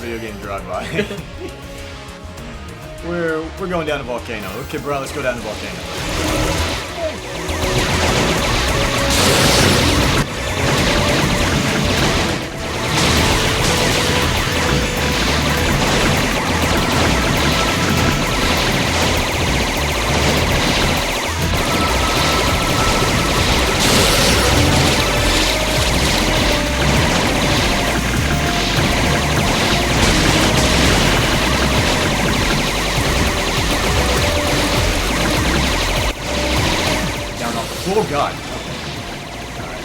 video game drive-by. We're going down a volcano. Okay, bro, let's go down the volcano. Oh god. Alright.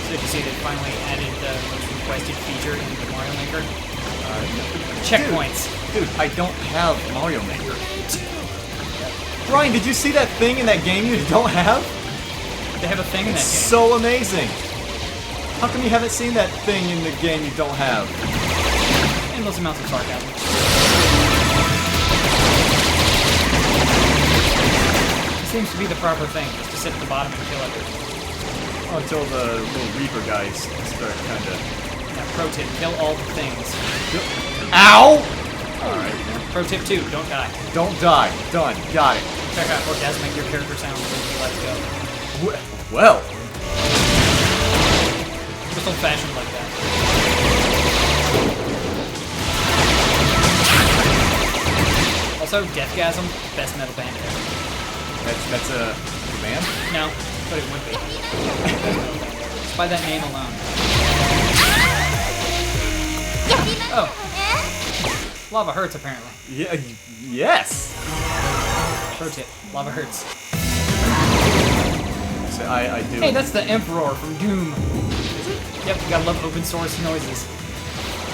So did you see they finally added the most requested feature into the Mario Maker? Checkpoints. Dude, I don't have Mario Maker. Brian, did you see that thing in that game you don't have? They have a thing in that game. So amazing. How come you haven't seen that thing in the game you don't have? Endless amounts of sarcasm. Seems to be the proper thing, is to sit at the bottom and kill everything. Until the little Reaper guys start kind of... Yeah, pro tip, kill all the things. Ow! Alright. Pro tip 2, don't die. Don't die. Done. Got it. Check out orgasmic your character sounds when you let go. Well. Just old fashioned like that. Also, Deathgasm, best metal band ever. That's a band? No, but it would be. Just by that name alone. Oh. Lava hurts, apparently. Yeah. Yes. Pro tip, lava hurts. So I do. Hey, that's the Emperor from Doom. Is it? Yep, you gotta love open source noises.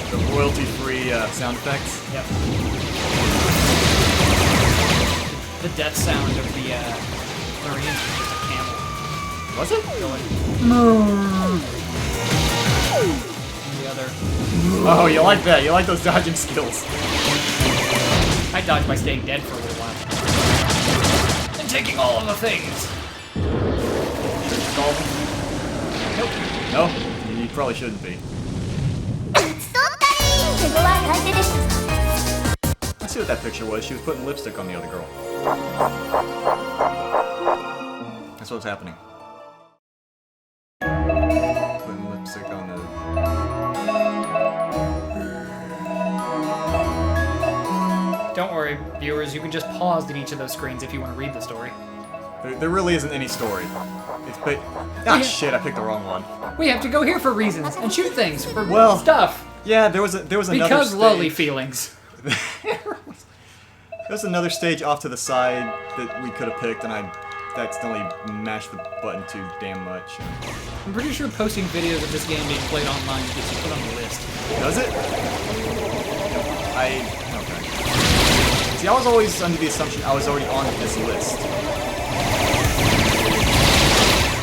The royalty-free sound effects. Yep. The death sound of the Marines was just a camel. Was it? Going. And the other. Oh, you like that? You like those dodging skills? I dodged by staying dead for a little while. And taking all of the things. All of them? Nope. No, you probably shouldn't be. Let's see what that picture was. She was putting lipstick on the other girl. That's what's happening. Putting lipstick on the... Don't worry, viewers. You can just pause at each of those screens if you want to read the story. There really isn't any story. Ah, shit! I picked the wrong one. We have to go here for reasons and shoot things for stuff. Yeah, there was another because stage. lowly feelings. There's another stage off to the side that we could have picked, and I accidentally mashed the button too damn much. I'm pretty sure posting videos of this game being played online gets you put on the list. Does it? Okay. See, I was always under the assumption I was already on this list.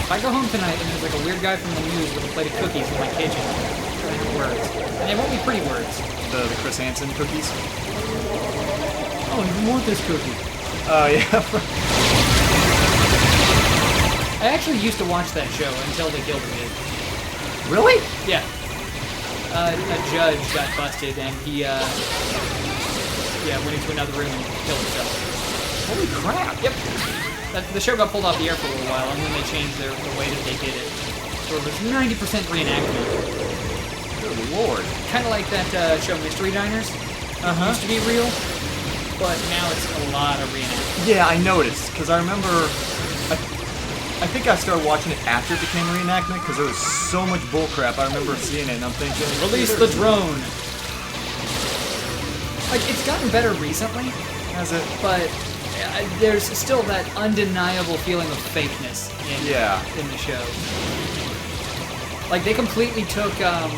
If I go home tonight and there's like a weird guy from the news with a plate of cookies in my kitchen, words. And they won't be pretty words. The Chris Hansen cookies? I don't even want this cookie. Oh, yeah. I actually used to watch that show until they killed me. Really? Yeah. A judge got busted and he, went into another room and killed himself. Holy crap! Yep. The show got pulled off the air for a little while and then they changed the way that they did it. So it was 90% reenactment. Good lord. Kind of like that show Mystery Diners. It used to be real, but now it's a lot of reenactment. Yeah, I noticed, because I remember... I think I started watching it after it became a reenactment, because there was so much bullcrap. I remember seeing it, and I'm thinking... Release the drone! Like, it's gotten better recently. Has it? But there's still that undeniable feeling of fakeness in the show. Like, they completely took the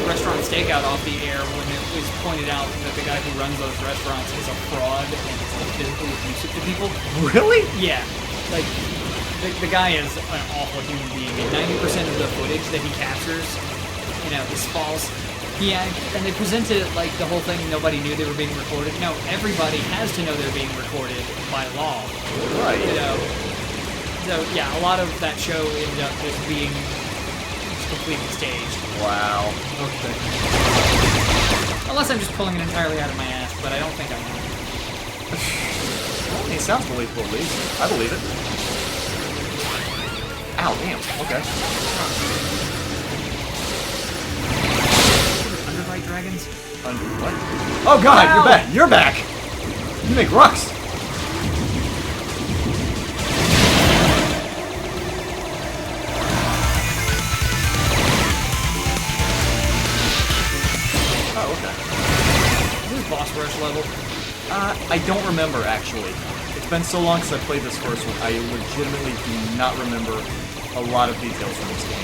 restaurant stakeout off the air when it was pointed out that the guy who runs those restaurants is a fraud and is like, physically abusive to people. Really? Yeah. Like, the guy is an awful human being, and 90% of the footage that he captures, is false. And they presented it like the whole thing, nobody knew they were being recorded. No, everybody has to know they're being recorded by law. Right. So, yeah, a lot of that show ended up just being completely staged. Wow. Okay. Unless I'm just pulling it entirely out of my ass, but I don't think I am. Well, I mean, it sounds believable, at least. I believe it. Ow, damn. Okay. Underbite dragons? What? Oh god, Ow! you're back! You're back! You make rocks! Oh, okay. Is this boss rush level? I don't remember, actually. It's been so long since I played this first one, I legitimately do not remember a lot of details from this game.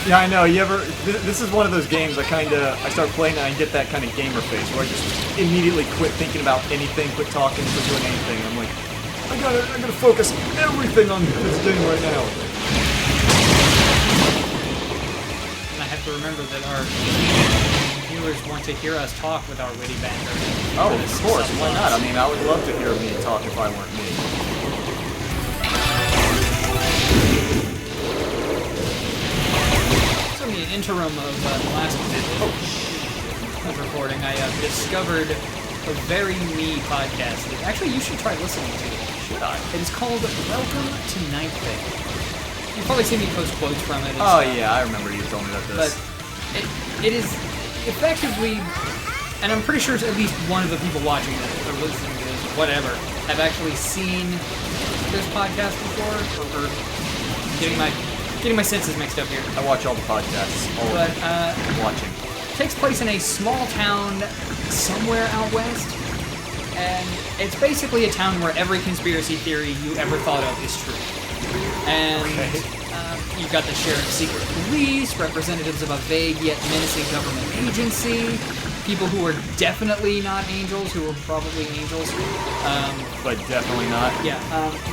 Yeah, I know. You ever? This is one of those games I start playing and I get that kind of gamer face where I just immediately quit thinking about anything, quit talking, quit doing anything. I'm like, I gotta focus everything on this game right now. And I have to remember that our viewers want to hear us talk with our witty banter. Oh, of course. Why not? I mean, I would love to hear me talk if I weren't me. In the interim of the last visit of recording, I discovered a very me podcast that actually you should try listening to. Should I? It is called Welcome to Night Vale. You've probably seen me post quotes from it. Oh yeah, I remember you told me about this. But it is effectively, and I'm pretty sure at least one of the people watching this or listening to this, whatever, have actually seen this podcast before, or getting my senses mixed up here. I watch all the podcasts. Watching. It takes place in a small town somewhere out west, and it's basically a town where every conspiracy theory you ever thought of is true. And you've got the sheriff's secret police, representatives of a vague yet menacing government agency, people who are definitely not angels, who are probably angels. But definitely not. Yeah,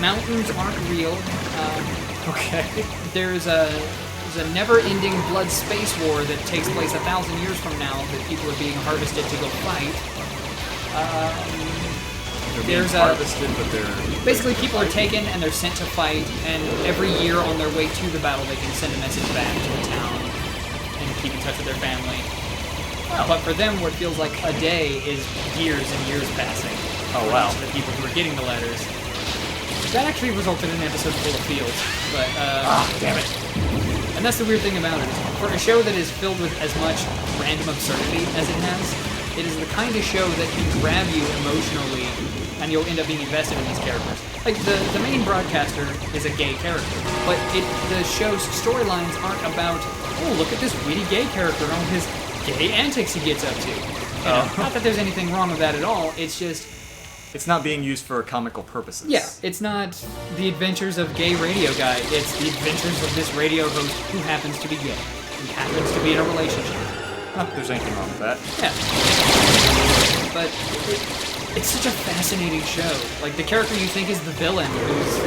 mountains aren't real. Okay. There's a never-ending blood space war that takes place 1,000 years from now that people are being harvested to go fight. They're being harvested, but they're... Basically, people are taken and they're sent to fight, and every year on their way to the battle, they can send a message back to the town and keep in touch with their family. Wow. But for them, what feels like a day is years and years passing. Oh, wow. To the people who are getting the letters. That actually resulted in an episode full of fields, but damn it. And that's the weird thing about it. For a show that is filled with as much random absurdity as it has, it is the kind of show that can grab you emotionally, and you'll end up being invested in these characters. Like, the main broadcaster is a gay character, but the show's storylines aren't about, oh, look at this witty gay character and all his gay antics he gets up to. You know, not that there's anything wrong with that at all, it's just... It's not being used for comical purposes. Yeah, it's not the adventures of gay radio guy. It's the adventures of this radio host who happens to be gay. Who happens to be in a relationship. Not that there's anything wrong with that. Yeah. But it's such a fascinating show. Like, the character you think is the villain, who's,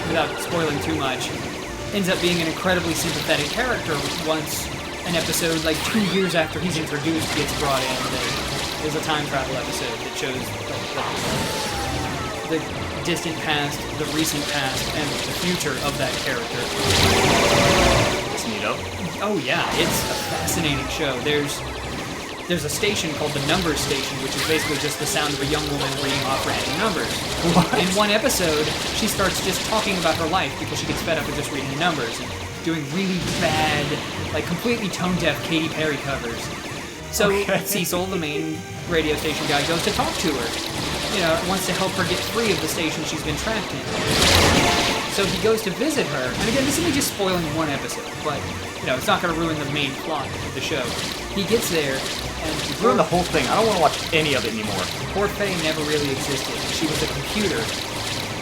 without spoiling too much, ends up being an incredibly sympathetic character once an episode, like 2 years after he's introduced, gets brought in. There's a time travel episode that shows the distant past, the recent past, and the future of that character. It's neato. Oh yeah, it's a fascinating show. There's a station called the Numbers Station, which is basically just the sound of a young woman reading off random numbers. What? In one episode, she starts just talking about her life because she gets fed up with just reading the numbers and doing really bad, like completely tone-deaf Katy Perry covers. So Cecil, the main radio station guy, goes to talk to her. You know, wants to help her get free of the station she's been trapped in. So he goes to visit her, and again, this is me just spoiling one episode, but, you know, it's not going to ruin the main plot of the show. He gets there, and... Ruin the whole thing. I don't want to watch any of it anymore. Poor Faye never really existed. She was a computer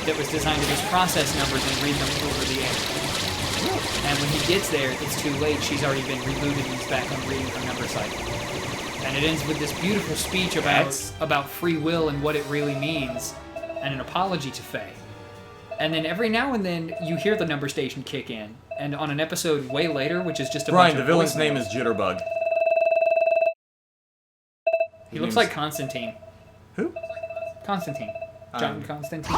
that was designed to just process numbers and read them over the air. And when he gets there, it's too late. She's already been rebooted and he's back on reading her number cycle. And it ends with this beautiful speech about free will and what it really means, and an apology to Faye. And then every now and then, you hear the number station kick in. And on an episode way later, which is just a bunch of Brian, the villain's voicemails- name is Jitterbug. He looks like Constantine. Who? Constantine. John Constantine.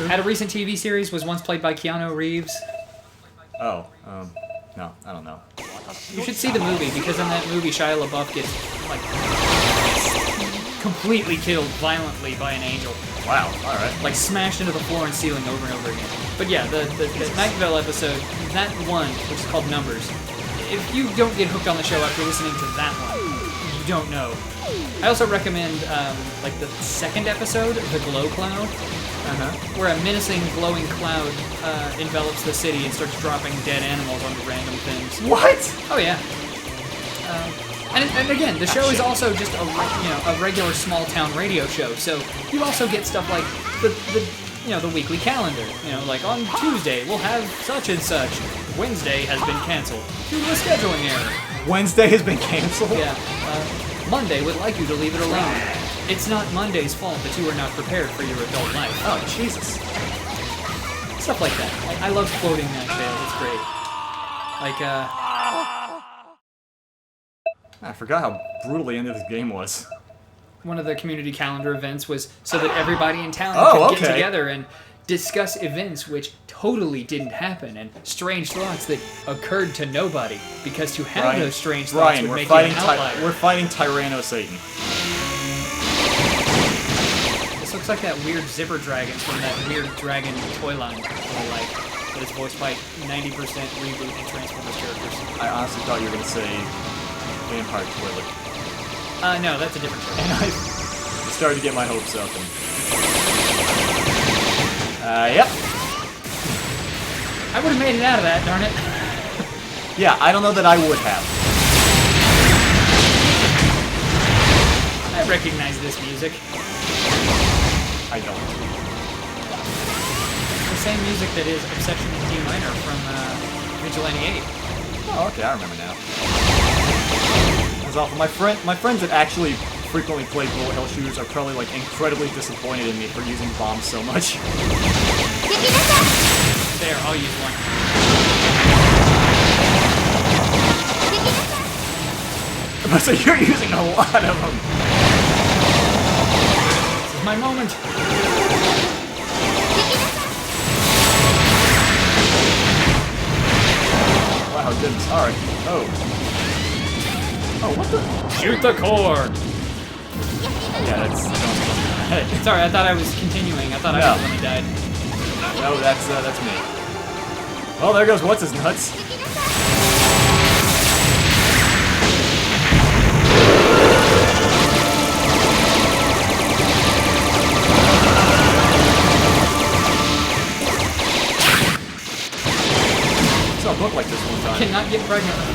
Had a recent TV series, was once played by Keanu Reeves. Oh, no, I don't know. You should see the movie, because in that movie, Shia LaBeouf gets, like, completely killed violently by an angel. Wow, alright. Like, smashed into the floor and ceiling over and over again. But yeah, the Night Vale episode, that one, which is called Numbers, if you don't get hooked on the show after listening to that one, you don't know. I also recommend, like, the second episode, The Glow Cloud, where a menacing glowing cloud envelops the city and starts dropping dead animals onto random things. What? Oh yeah. And again, the show is also just a regular small town radio show. So you also get stuff like the weekly calendar. You know, like on Tuesday we'll have such and such. Wednesday has been canceled due to a scheduling error. Wednesday has been canceled? Yeah. Monday would like you to leave it alone. It's not Monday's fault that you are not prepared for your adult life. Oh, Jesus. Stuff like that. I love quoting that tale. It's great. Like, I forgot how brutal the end of this game was. one of the community calendar events was so that everybody in town could get together and discuss events which totally didn't happen and strange thoughts that occurred to nobody, because to have those strange thoughts would make you an outlier. We're fighting Tyranno Satan. This looks like that weird zipper dragon from that weird dragon toy line that is voiced by 90% reboot and Transformers characters. I honestly thought you were going to say Vampire Toilet. No, that's a different show. And I started to get my hopes up. And... yep. I would have made it out of that, darn it. Yeah, I don't know that I would have. I recognize this music. I don't. The same music that is Obsession in D minor from Vigilante 8. Oh, okay, I remember now. That's awful. My friends that actually frequently play bullet hell shooters are probably like incredibly disappointed in me for using bombs so much. There, I'll use one. So you're using a lot of them. This is my moment. Wow, goodness. Alright. Oh, what the? Shoot the core! Yeah, that's... Sorry, I thought I was continuing. I thought I was the one who died. No, that's me. Oh, there goes What's-His-Nuts. I saw a book like this one time. Cannot get pregnant right now.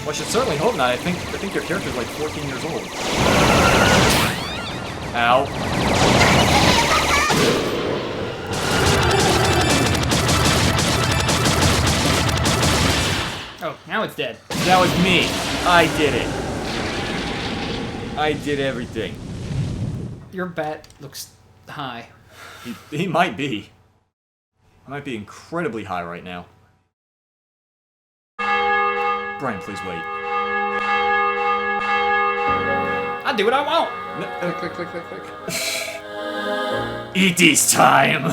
Well, I should certainly hope not. I think your character's like 14 years old. Ow. Oh, now it's dead. That was me. I did it. I did everything. Your bat looks high. He might be. He might be incredibly high right now. Brian, please wait. I'll do what I want! No, click. E.T.'s time!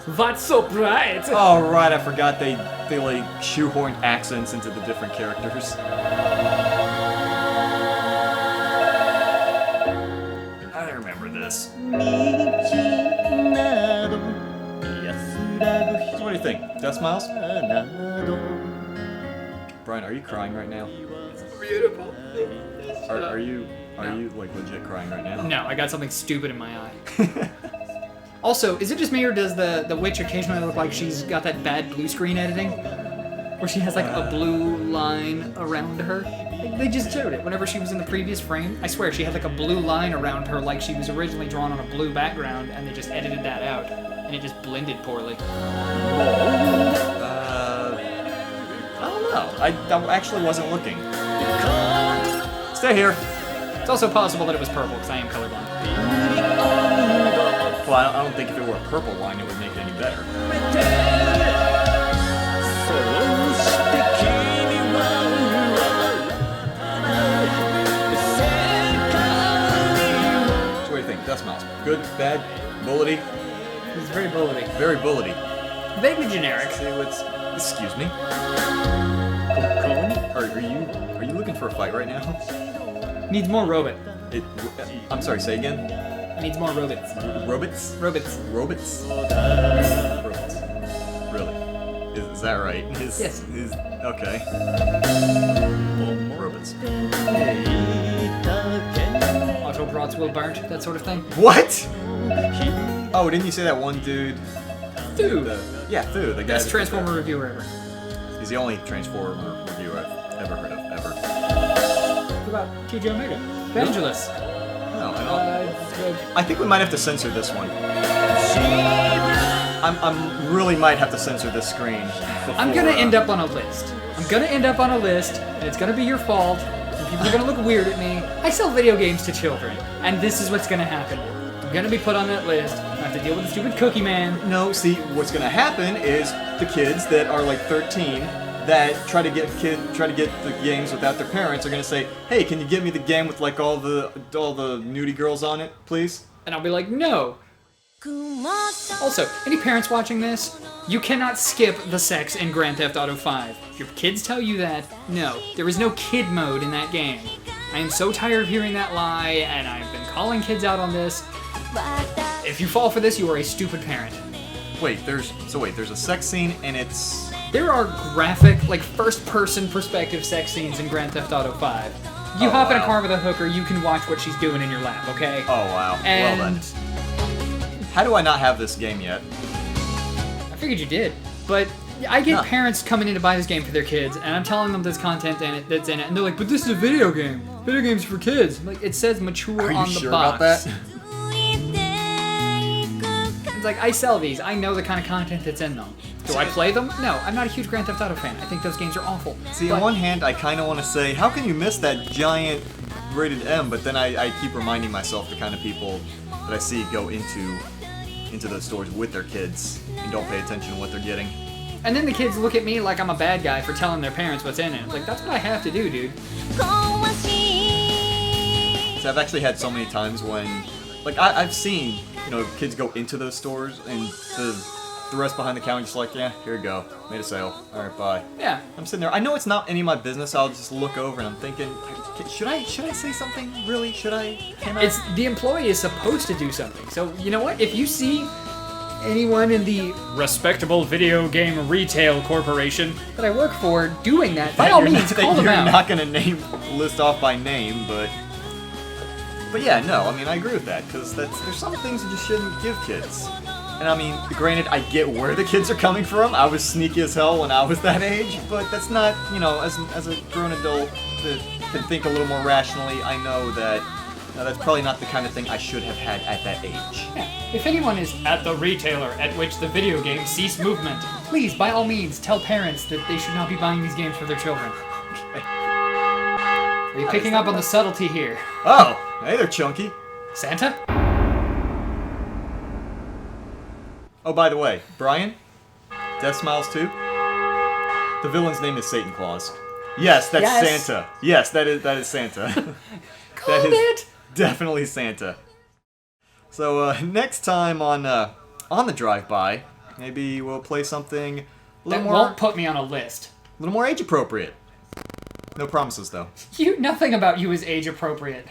That's so bright! Oh, right, I forgot they like shoehorned accents into the different characters. I remember this. So what do you think? Deathsmiles? Brian, are you crying right now? It's beautiful. Are you like legit crying right now? No, I got something stupid in my eye. Also, is it just me or does the witch occasionally look like she's got that bad blue screen editing? Where she has like a blue line around her? They just showed it. Whenever she was in the previous frame, I swear she had like a blue line around her like she was originally drawn on a blue background and they just edited that out. And it just blended poorly. I don't know. I actually wasn't looking. Stay here. It's also possible that it was purple because I am colorblind. Well, I don't think if it were a purple line, it would make it any better. So what do you think? Deathsmiles. Good, bad, bullety? It's very bullety. Very bullety. Vaguely generic. See what's... Excuse me? Are you looking for a fight right now? Needs more robot. I'm sorry, say again? Needs more robots. Robots? Robots. Robots? Robots. Really? Is that right? Yes. Okay. Robots. Auto brats will burnt, that sort of thing. What? Oh, didn't you say that one dude? Dude. Yeah, Thu, the guy. Best Transformer reviewer ever. He's the only Transformer reviewer I've ever heard of, ever. What about TJ Omega? Vangelis. No, I don't. I think we might have to censor this one. I'm really might have to censor this screen. Before, I'm gonna end up on a list. And it's gonna be your fault. And people are gonna look weird at me. I sell video games to children, and this is what's gonna happen. I'm gonna be put on that list. I have to deal with the stupid Cookie Man. No, see, what's gonna happen is the kids that are like 13 that try to get the games without their parents are gonna say, "Hey, can you give me the game with like all the nudie girls on it, please?" And I'll be like, no. Also, any parents watching this, you cannot skip the sex in Grand Theft Auto 5. If your kids tell you that, no, there is no kid mode in that game. I am so tired of hearing that lie, and I've been calling kids out on this. If you fall for this, you are a stupid parent. Wait, there's a sex scene and it's... There are graphic, like first-person perspective sex scenes in Grand Theft Auto 5. You hop in a car with a hooker, you can watch what she's doing in your lap, okay? Oh wow. And well then. How do I not have this game yet? I figured you did, but I get parents coming in to buy this game for their kids, and I'm telling them there's content in it that's in it, and they're like, "But this is a video game. Video games for kids." I'm like, it says mature on the sure box. About that? It's like, I sell these. I know the kind of content that's in them. Do I play them? No, I'm not a huge Grand Theft Auto fan. I think those games are awful. See, on one hand, I kind of want to say, how can you miss that giant rated M? But then I keep reminding myself the kind of people that I see go into those stores with their kids and don't pay attention to what they're getting. And then the kids look at me like I'm a bad guy for telling their parents what's in it. It's like, that's what I have to do, dude. So I've actually had so many times when, like, I've seen, kids go into those stores and the rest behind the counter just like, yeah, here you go, made a sale, all right, bye. Yeah. I'm sitting there. I know it's not any of my business. I'll just look over and I'm thinking, should I say something? Really? Should I? Can I? It's the employee is supposed to do something. So you know what? If you see anyone in the respectable video game retail corporation that I work for doing that, by all means, call them out. You're not gonna list off by name, but yeah, no. I mean, I agree with that because there's some things you just shouldn't give kids. And I mean, granted, I get where the kids are coming from. I was sneaky as hell when I was that age, but that's not, as a grown adult that can think a little more rationally, I know that that's probably not the kind of thing I should have had at that age. Yeah. If anyone is at the retailer at which the video game ceased movement, please, by all means, tell parents that they should not be buying these games for their children. Okay. Are you picking up on the subtlety here? Oh, hey there, Chunky. Santa? Oh, by the way, Brian, Deathsmiles 2, the villain's name is Satan Claus. Yes, that's Santa. Yes, that is Santa. Called it! Definitely Santa. So next time on the drive-by, maybe we'll play something a little That more. won't put me on a list. A little more age appropriate. No promises though. Nothing about you is age appropriate.